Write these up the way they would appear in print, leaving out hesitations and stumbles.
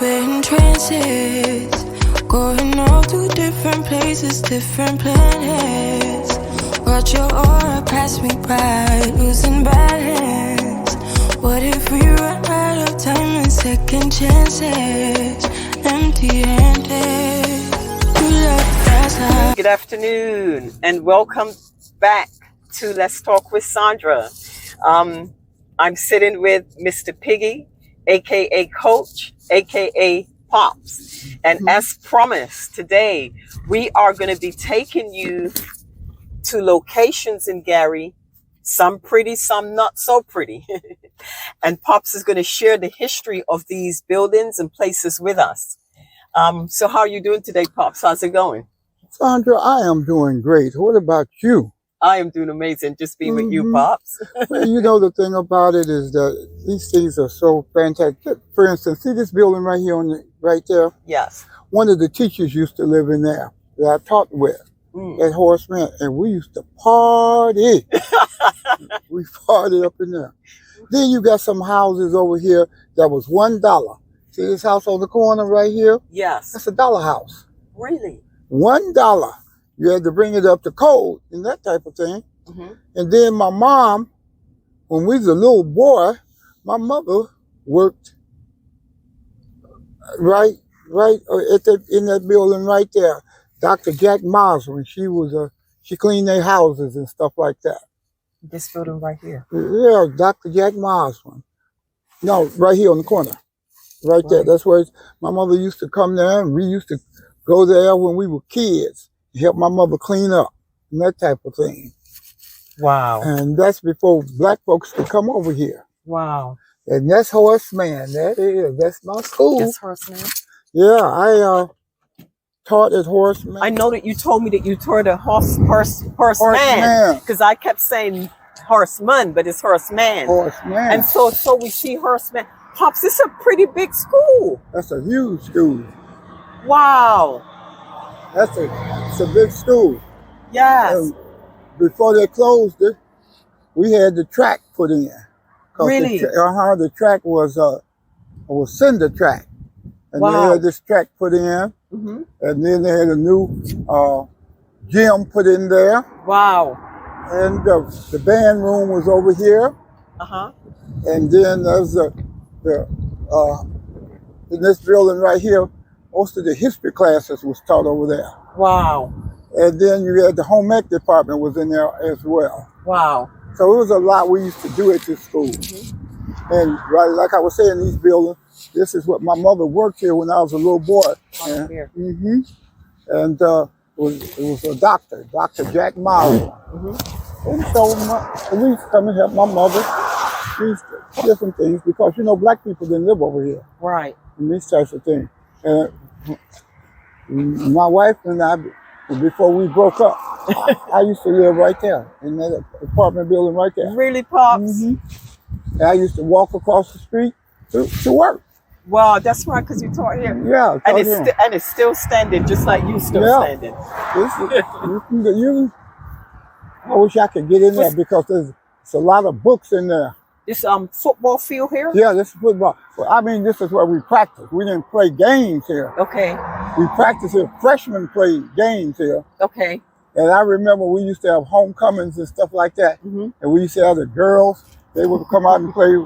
We're in trances, going all to different places, different planets. Watch your aura pass me by, losing balance. What if we run out of time and second chances? Empty-handed, you left fast life. Good afternoon and welcome back to Let's Talk with Sandra. I'm sitting with Mr. Piggee, aka Coach, aka Pops. And as promised, today we are going to be taking you to locations in Gary, some pretty, some not so pretty. And Pops is going to share the history of these buildings and places with us. So how are you doing today, Pops? How's it going? Sandra, I am doing great. What about you? I am doing amazing just being with you, Pops. Well, you know, the thing about it is that these things are so fantastic. For instance, see this building right here right there? Yes. One of the teachers used to live in there that I taught with at Horseman, and we used to party. We partied up in there. Then you got some houses over here that was $1. See this house on the corner right here? Yes. That's $1 house. Really? $1. You had to bring it up to code and that type of thing. And then my mom, when we was a little boy, my mother worked right in that building right there. Dr. Jack Mosman, she cleaned their houses and stuff like that. This building right here. Yeah, Dr. Jack Mosman. No, right here on the corner. Right there. That's where my mother used to come there, and we used to go there when we were kids. Help my mother clean up and that type of thing. Wow. And that's before black folks could come over here. Wow. And that's Horseman. That's my school. That's Horseman. Yeah, I taught at Horseman. I know that you told me that you taught at Horseman. Because I kept saying Horseman, but it's Horseman. Horseman. And so we see Horseman. Pops, this is a pretty big school. That's a huge school. Wow. It's a big school. Yes. And before they closed it, we had the track put in. Really? The track was cinder track. And they had this track put in. And then they had a new gym put in there. Wow. And the band room was over here. And then there's in this building right here, most of the history classes was taught over there. Wow. And then you had the home ec department was in there as well. Wow. So it was a lot we used to do at this school. And like I was saying, these buildings, this is what my mother worked here when I was a little boy. And it was a doctor, Dr. Jack Maurer. And so we used to come and help my mother these different things because, you know, black people didn't live over here. Right. And these types of things. And my wife and I, before we broke up, I used to live right there in that apartment building right there. Really, Pops? And I used to walk across the street to work. Wow, that's right, because you taught here. Yeah. And it's still standing, just like you still standing. I wish I could get in there because there's a lot of books in there. This football field here? Yeah, this is football. Well, I mean, this is where we practice. We didn't play games here. Okay. We practiced here. Freshmen played games here. Okay. And I remember we used to have homecomings and stuff like that. And we used to have the girls. They would come out and play.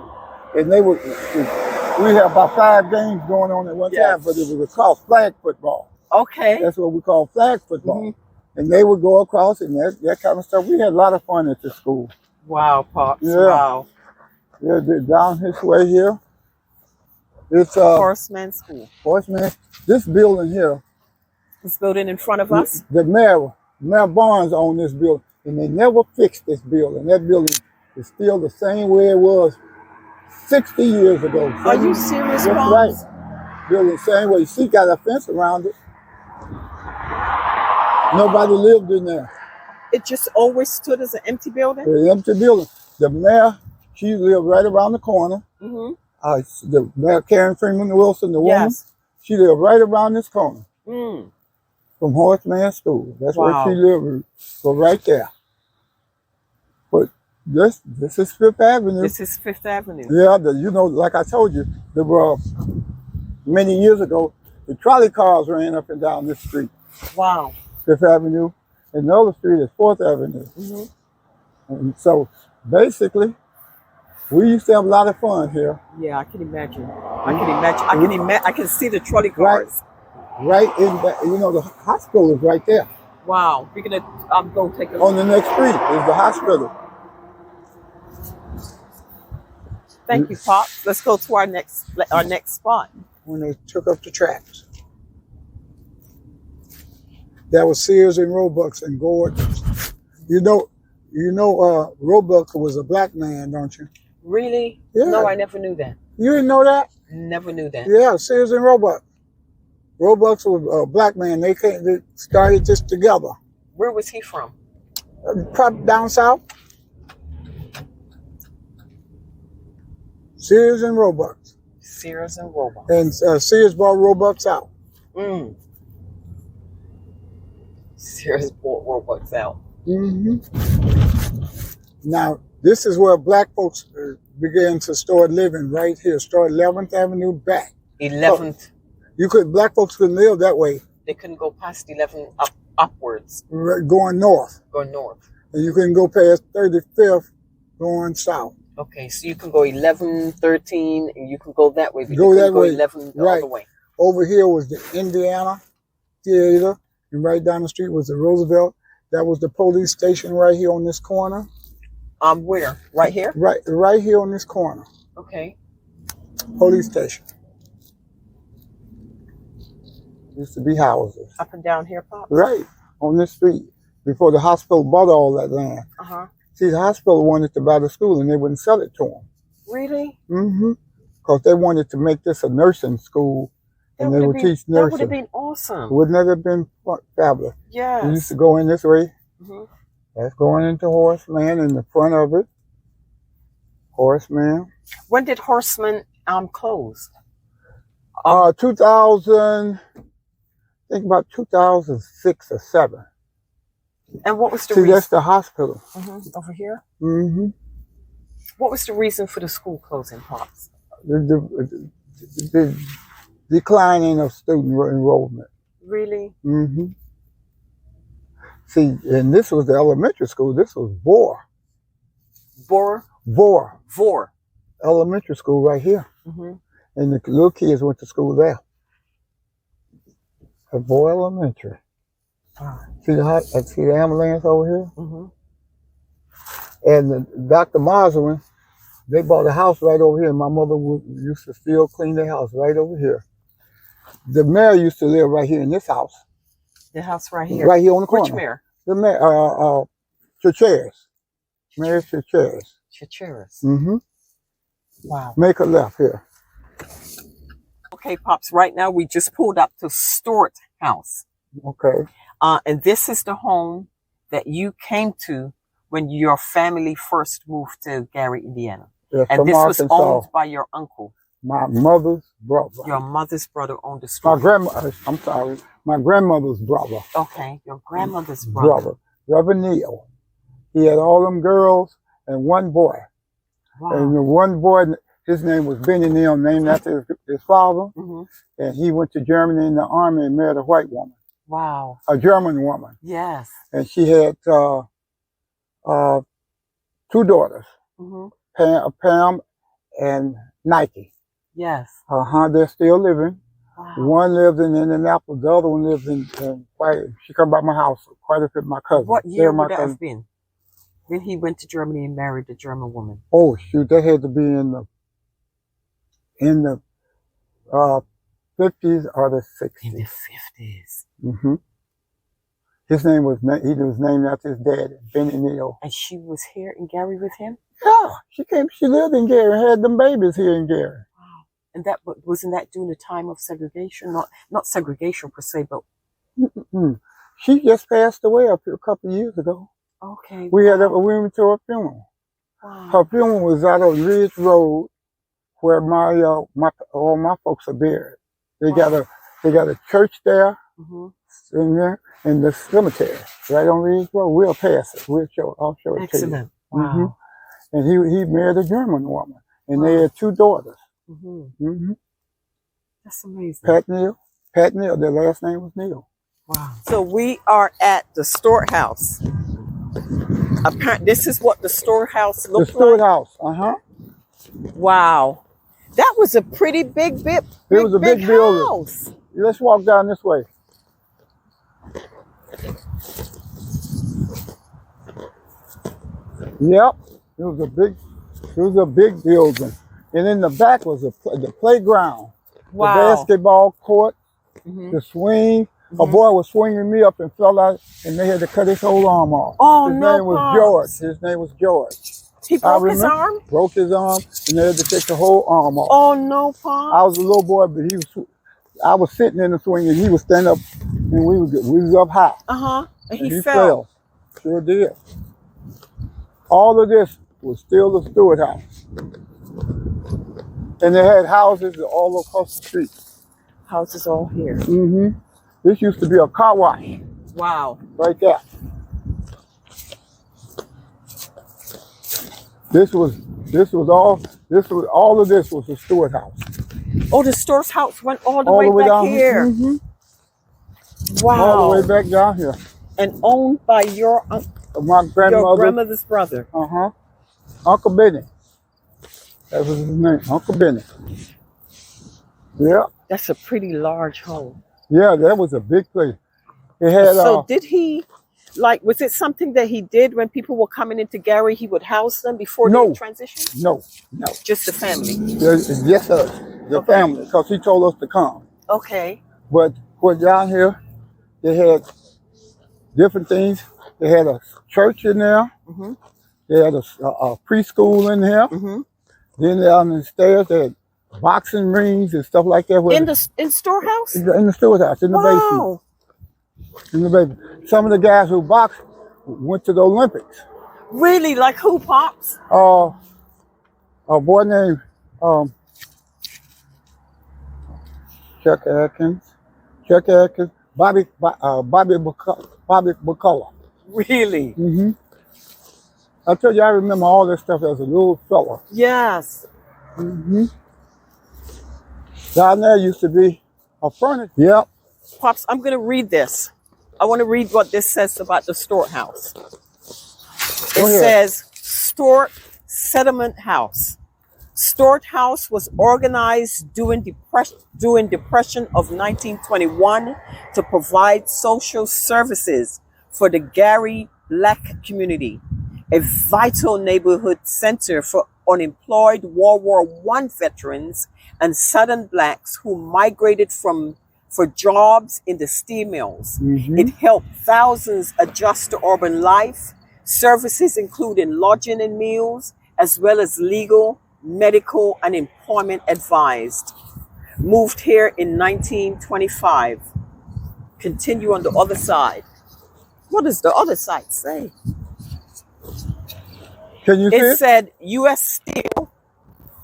And we had about 5 games going on at one time, but it was called flag football. Okay. That's what we call flag football. And they would go across and that kind of stuff. We had a lot of fun at the school. Wow, Pops. Yeah. Wow. Yeah, down this way here. It's Horseman School. Horseman. This building here. This building in front of us? The Mayor Barnes owned this building, and they never fixed this building. That building is still the same way it was 60 years ago. Are you serious, That's Pops? right. Building the same way. See, got a fence around it. Nobody lived in there. It just always stood as an empty building? An empty building. The mayor, she lived right around the corner. The mayor, Karen Freeman Wilson, the woman, she lived right around this corner. From Horseman School. That's where she lived, so right there. But this is Fifth Avenue. This is Fifth Avenue. Yeah, you know, like I told you, the many years ago, the trolley cars ran up and down this street, Wow. Fifth Avenue, and the other street is Fourth Avenue. Hmm. And so basically, we used to have a lot of fun here. Yeah, I can imagine. I can see the trolley cars. Right in the, the hospital is right there. Wow. We're gonna go take a On look. the next street is the hospital. Thank you, Pops. Let's go to our next spot. When they took up the tracks. That was Sears and Roebuck's and Gordon's. Roebuck was a black man, don't you? Really? Yeah. No, I never knew that. You didn't know that? Never knew that. Yeah, Sears and Roebuck. Roebuck's was a black man. They started this together. Where was he from? Probably down south. Sears and Roebuck. Sears and Roebuck. And Sears bought Roebuck's out. Mm. Sears bought Roebuck's out. Mm-hmm. Now, this is where black folks began to start living right here. Start 11th Avenue back. 11th. Black folks couldn't live that way. They couldn't go past 11th upwards. Going north. Going north. And you couldn't go past 35th going south. Okay, so you can go 11, 13, and you can go that way. But Go you that go way. 11 the Right. other way. Over here was the Indiana Theater. And right down the street was the Roosevelt. That was the police station right here on this corner. Where? Right here? Right here on this corner. Okay. Police station. Used to be houses. Up and down here, Pop? Right, on this street. Before the hospital bought all that land. Uh-huh. See, the hospital wanted to buy the school and they wouldn't sell it to them. Really? Mm-hmm. Because they wanted to make this a nursing school and they would teach nursing. That would have been awesome. Wouldn't that have been fabulous? Yes. We used to go in this way. Mm-hmm. That's going into Horseman in the front of it. Horseman. When did Horseman close? 2000, I think about 2006 or 7. And what was the See, reason? that's the hospital. Mm-hmm. Over here? Mm-hmm. What was the reason for the school closing, Pops? The declining of student enrollment. Really? Mm-hmm. See, and this was the elementary school. This was Vor Elementary School right here. Mm-hmm. And the little kids went to school there. At Vor Elementary. See the ambulance over here? Mm-hmm. And Dr. Marswin, they bought a house right over here. My mother used to still clean the house right over here. The mayor used to live right here in this house. The house right here? Right here on the corner. Which mayor? The mayor, Chacheres. Mayor Chacheres. Chacheres. Mm-hmm. Wow. Make a left here. Okay, Pops, right now we just pulled up to Stewart House. Okay. And this is the home that you came to when your family first moved to Gary, Indiana. Yeah, and this was Arkansas. owned by your uncle. My mother's brother. Your mother's brother owned the store. My grandmother's brother. Okay, your grandmother's brother. Reverend Neal. He had all them girls and one boy. Wow. And the one boy, his name was Benny Neal, named after his father. Mm-hmm. And he went to Germany in the army and married a white woman. Wow. A German woman. Yes. And she had 2 daughters, Mm-hmm. Pam and Nike. Yes. They're still living. Wow. One lived in Indianapolis, the other one lived in she come by my house, quite a bit my cousin. What year my would that cousin. have been? When he went to Germany and married a German woman? Oh shoot, that had to be in the 50s or the 60s. In the 50s. Mm-hmm. He was named after his dad, Benny Neal. And she was here in Gary with him? Yeah, she lived in Gary, had them babies here in Gary. Wow. And wasn't that during the time of segregation? Not segregation per se, but Mm-mm. She just passed away a couple of years ago. okay. We went to her funeral. Wow. Her funeral was out on Ridge Road, where all my folks are buried. They got a church there, in there, in the cemetery, right on Ridge Road. We'll pass it. I'll show it to you. Excellent. Wow. Mm-hmm. And he married a German woman, and they had 2 daughters. Mm-hmm. Mm-hmm. That's amazing. Pat Neal. Pat Neal. Their last name was Neal. Wow. So we are at the storehouse. This is what the storehouse The looked Stewart like. House. Wow. That was a pretty big It was a big building. house. Let's walk down this way. Yep. It was a big building. And in the back was the playground. Wow. The basketball court, Mhm. the swing. A boy was swinging me up and fell out, and they had to cut his whole arm off. Oh, His no, name was Pops. George. His name was George. He I broke his remember- arm? Broke his arm, and they had to take the whole arm off. Oh, no, Pops. I was a little boy, but I was sitting in the swing, and he was standing up, and we was up high. Uh-huh. And And he fell. Sure did. All of this was still the Stewart House. And they had houses all across the street. Houses all here. Mm-hmm. This used to be a car wash Wow. right there. All of this was the Stewart House. Oh, the storehouse went all the All way the way back down here. Mhm. Wow. All the way back down here. And owned by your My grandmother's brother. Uncle Benny. That was his name, Uncle Benny. Yeah, That's a pretty large home. yeah, that was a big place. It had So did he, was it something that he did when people were coming into Gary, he would house them before No. they transitioned? no, Just the family. yes, us, the Okay. family, because he told us to come. Okay. But down here, they had different things. They had a church in there. Mhm. They had a preschool in here. Mhm. Then down the stairs, they had boxing rings and stuff like that. In storehouse? In the Stewart House, in the basement. Wow. In the basement. Some of the guys who boxed went to the Olympics. Really? Like who, Pops? A boy named Chuck Atkins, Bobby McCullough. Really? Mm-hmm. I tell you, I remember all this stuff as a little fella. Yes. Mm-hmm. Down there used to be a furnace. Yep. Pops, I'm going to read this. I want to read what this says about the storehouse. It Go ahead. says, Stort Settlement House. Stort House was organized during Depression of 1921 to provide social services for the Gary Black community, a vital neighborhood center for unemployed World War I veterans and Southern blacks who migrated for jobs in the steel mills. Mm-hmm. It helped thousands adjust to urban life. Services including lodging and meals, as well as legal, medical, and employment advised. Moved here in 1925. Continue on the other side. What does the other side say? Can you see It it? said U.S. Steel,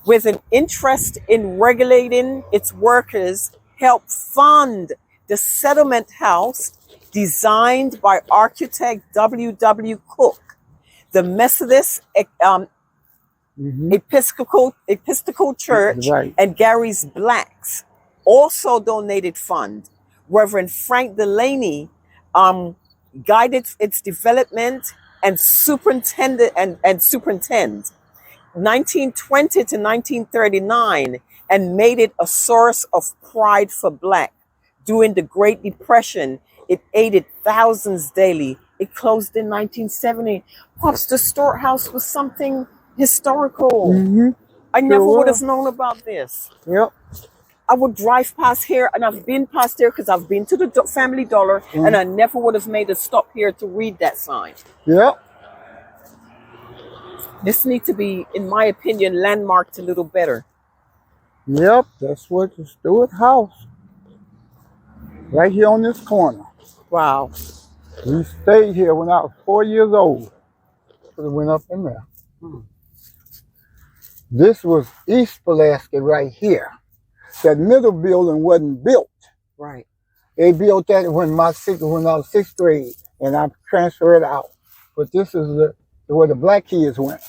with an interest in regulating its workers, helped fund the settlement house designed by architect W.W. Cook. The Methodist Mm-hmm. Episcopal Church Right. and Gary's Blacks also donated funds. Reverend Frank Delaney guided its development and superintended 1920 to 1939 and made it a source of pride for Black. During the Great Depression, it aided thousands daily. It closed in 1970. Pops, the storehouse was something historical. Mm-hmm. I never would was. have known about this. Yep. I would drive past here, and I've been past here because I've been to the Family Dollar, and I never would have made a stop here to read that sign. Yep. This needs to be, in my opinion, landmarked a little better. Yep. That's what the Stewart House. Right here on this corner. Wow. We stayed here when I was 4 years old. So it went up in there. This was East Pulaski right here. That middle building wasn't built. Right. They built that when I was sixth grade, and I transferred out. But this is where the black kids went.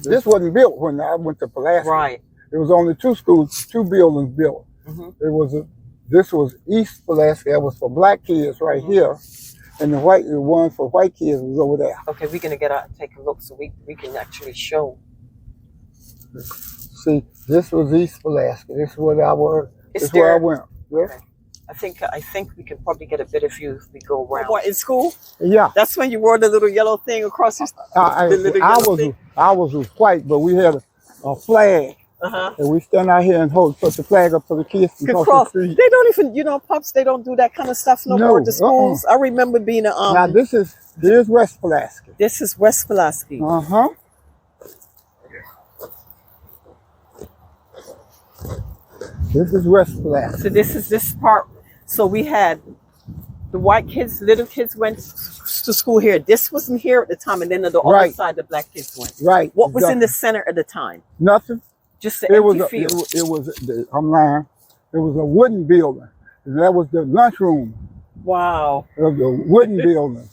This wasn't built when I went to Pulaski. Right. It was only two schools, two buildings built. This was East Pulaski. That was for black kids right here, and the one for white kids was over there. Okay, we're gonna take a look so we can actually show. See, this was East Pulaski. This is where I was. This is where I went. Yeah. Okay. I think we can probably get a better view if we go around. What, in school? Yeah. That's when you wore the little yellow thing across your I was white, but we had a flag. And we stand out here and put the flag up for the kids to cross the street. They don't even, Pops, they don't do that kind of stuff no more at the schools. I remember being now here's West Pulaski. This is West Pulaski. This is West Pulaski. So this is this part. So we had the white kids, little kids went to school here. This wasn't here at the time, and then on the other side, the black kids went. Right. What was in the center at the time? Nothing. Just the empty field. I'm lying. It was a wooden building. That was the lunchroom. Wow. It was a wooden building.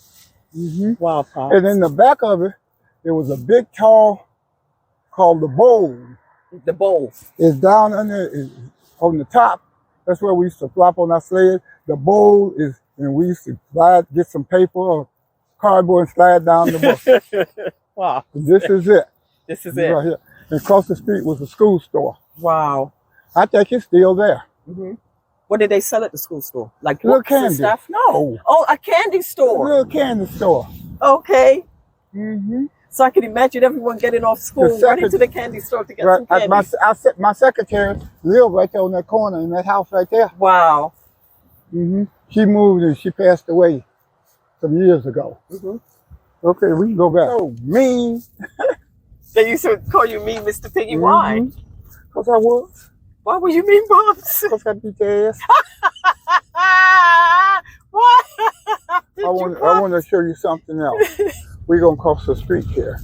Wow, Pops. And in the back of it, there was a big tall called the bowl. The bowl. It's down under on the top. That's where we used to flop on our sled. The bowl is, and we used to get some paper or cardboard and slide down the bowl. Wow. This is it. This is it. Right here. And across the street was a school store. Wow. I think it's still there. What did they sell at the school store? Like little books and candy. stuff? No. Oh, a candy store. A little candy store. Okay. So I can imagine everyone getting off school, running to the candy store to get some candy. My secretary lived right there on that corner in that house right there. Wow. She moved and she passed away some years ago. Okay, we can go back. So mean. They used to call you mean, Mr. Piggee. Why? Because I was. Why were you mean, Pops? Because I beat your ass. What? I want to show you something else. We're going to cross the street here.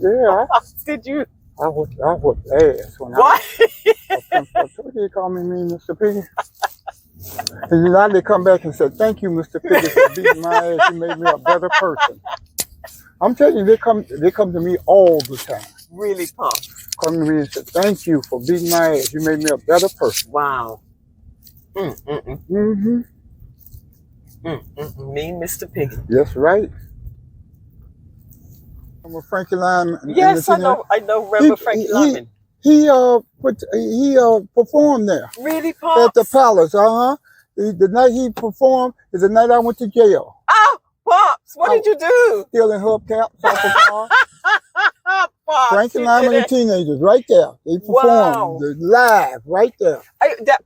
Yeah. Did you? I was ass when what? I told you call me mean, Mr. Piggee. And now they come back and say, thank you, Mr. Piggee, for beating my ass. You made me a better person. I'm telling you, they come to me all the time. Really, Pops? Come to me and say, thank you for beating my ass. You made me a better person. Wow. Mean Mr. Piggee. That's right. Remember Frankie Lyman? Yes, I know. Remember Frankie Lyman. He performed there. Really, Pops? At the Palace, The night he performed is the night I went to jail. Oh, Pops, what did you do? Stealing hubcaps off the car. Pops, Frankie Lyman and the Teenagers, right there. They performed live, right there.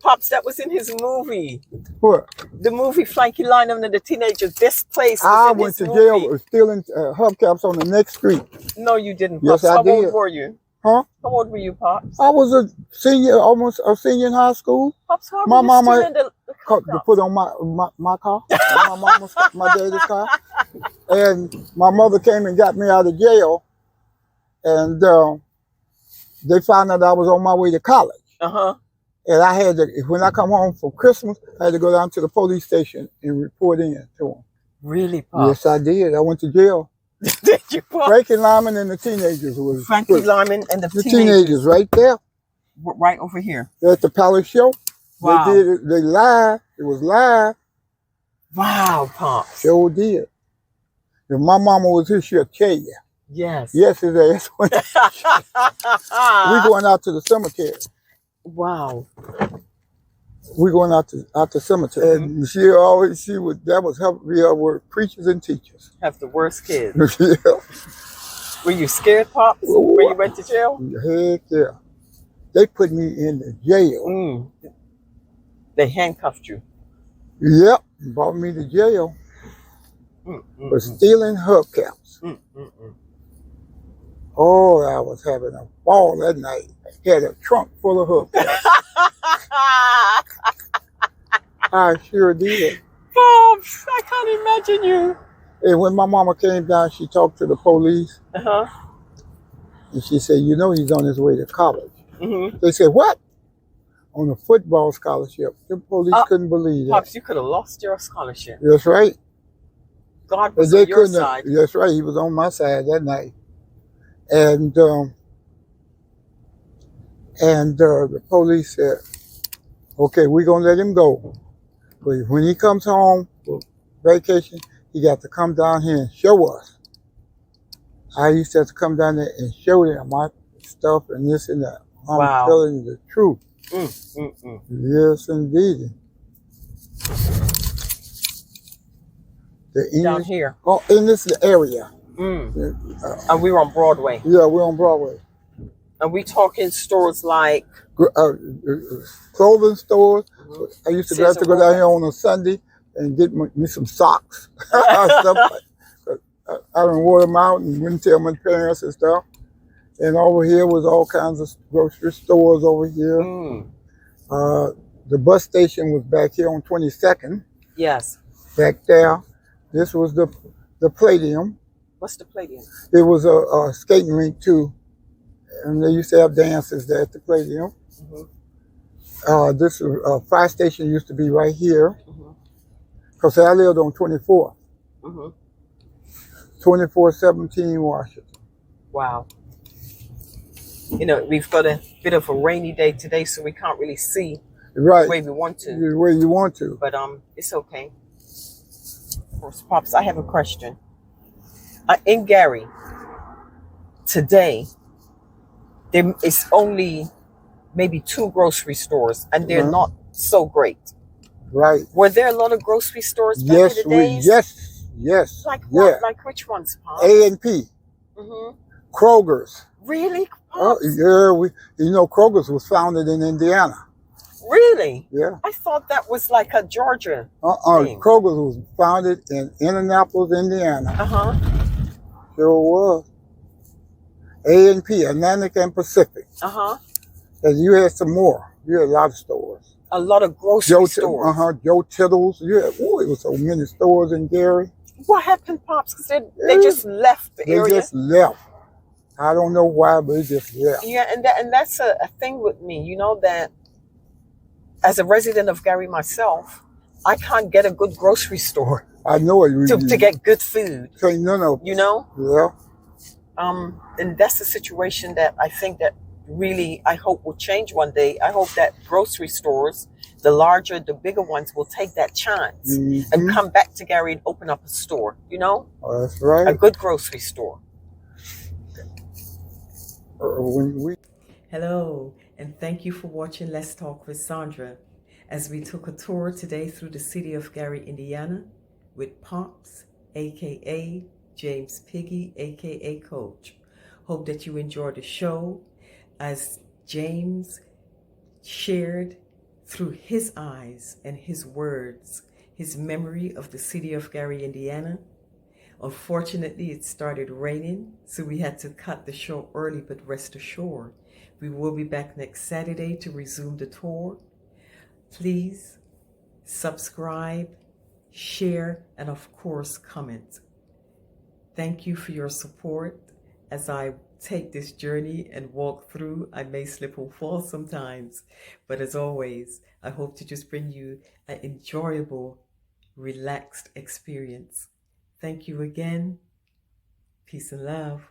Pops, that was in his movie. What? The movie Frankie Lyman and the Teenagers. This place was I in went his to movie. jail stealing hubcaps on the next street. No, you didn't, Yes, Pops. I How did. old were you? Huh? How old were you, Pops? I was a senior, almost a senior in high school. Pops, how My were you mama stealing to put on my car, my daddy's car. And my mother came and got me out of jail. And they found out I was on my way to college. And I had to, when I come home for Christmas, I had to go down to the police station and report in to them. Really, Pops? Yes, I did. I went to jail. Did you, Pops? Frankie Lyman and the Teenagers was Frankie Lyman and the Teenagers right there. Right over here. At the Palace Show. Wow. They did it. They live. It was live. Wow, Pops. Sure did. If my mama was here, she'll tell you. Yes. Yes, his ass went. We going out to the cemetery. Wow. We going out to cemetery. And that was helping me out with preachers and teachers. Have the worst kids. Yeah. Were you scared, Pops, when you went to jail? Heck yeah. They put me in the jail. They handcuffed you. Yep. Brought me to jail for stealing hubcaps. Oh, I was having a ball that night. Had a trunk full of hubcaps. I sure did. Pops, I can't imagine you. And when my mama came down, she talked to the police. And she said, you know he's on his way to college. They said, what? On a football scholarship. The police couldn't believe that. Pops, you could have lost your scholarship. That's right. God was on your side. That's right. He was on my side that night. And And the police said, okay, we're going to let him go. But when he comes home for vacation, he got to come down here and show us. I used to have to come down there and show them my stuff and this and that. I'm Wow. telling you the truth. Yes, indeed. The English, Down here. oh, in this area. And we were on Broadway. Yeah, we're on Broadway. And we talking stores like Clothing stores. I used to have to go down here on a Sunday and get me some socks. Stuff like, I done wore them out and wouldn't tell my parents and stuff. And over here was all kinds of grocery stores over here. The bus station was back here on 22nd. Yes. Back there. This was the Palladium. What's the Palladium? It was a skating rink too. And they used to have dances there at the Palladium. This fire station used to be right here. Because I lived on 24th. 2417 Washington. Wow. You know, we've got a bit of a rainy day today, so we can't really see Right. the way we want to. The way you want to. But it's okay. Of course, Pops, I have a question. In Gary, today, there is only maybe 2 grocery stores, and they're not so great. Right. Were there a lot of grocery stores back Yes, in the days? yes. Like what? Yeah. Like which ones, Pops? A&P. Kroger's. Really, Oh, Pops? yeah, Kroger's was founded in Indiana. Really? Yeah. I thought that was like a Georgia thing. Kroger's was founded in Indianapolis, Indiana. Sure was. A&P, Atlantic and Pacific. And you had some more. You had a lot of stores. A lot of grocery stores. Joe Tittle's. It was so many stores in Gary. What happened, Pops? Because they just left the area. They just left. I don't know why, but they just left. Yeah, and that's a thing with me. You know that as a resident of Gary myself, I can't get a good grocery store I know it. to get good food. No. You know? Yeah. And that's the situation that I think that really I hope will change one day. I hope that grocery stores, the larger, the bigger ones, will take that chance and come back to Gary and open up a store, you know? Oh, that's right. A good grocery store. Hello, and thank you for watching Let's Talk with Sandra as we took a tour today through the city of Gary, Indiana with Pops, aka James Piggee, aka Coach. Hope that you enjoyed the show as James shared through his eyes and his words his memory of the city of Gary, Indiana. Unfortunately, it started raining, so we had to cut the show early, but rest assured, we will be back next Saturday to resume the tour. Please subscribe, share, and of course, comment. Thank you for your support. As I take this journey and walk through, I may slip or fall sometimes, but as always, I hope to just bring you an enjoyable, relaxed experience. Thank you again. Peace and love.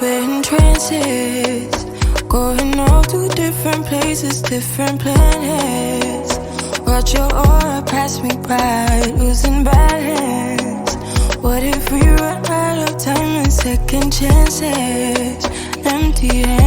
We're in trances, going off to different places, different planets. Watch your aura pass me by, losing balance. What if we run out of time and second chances? Empty hands.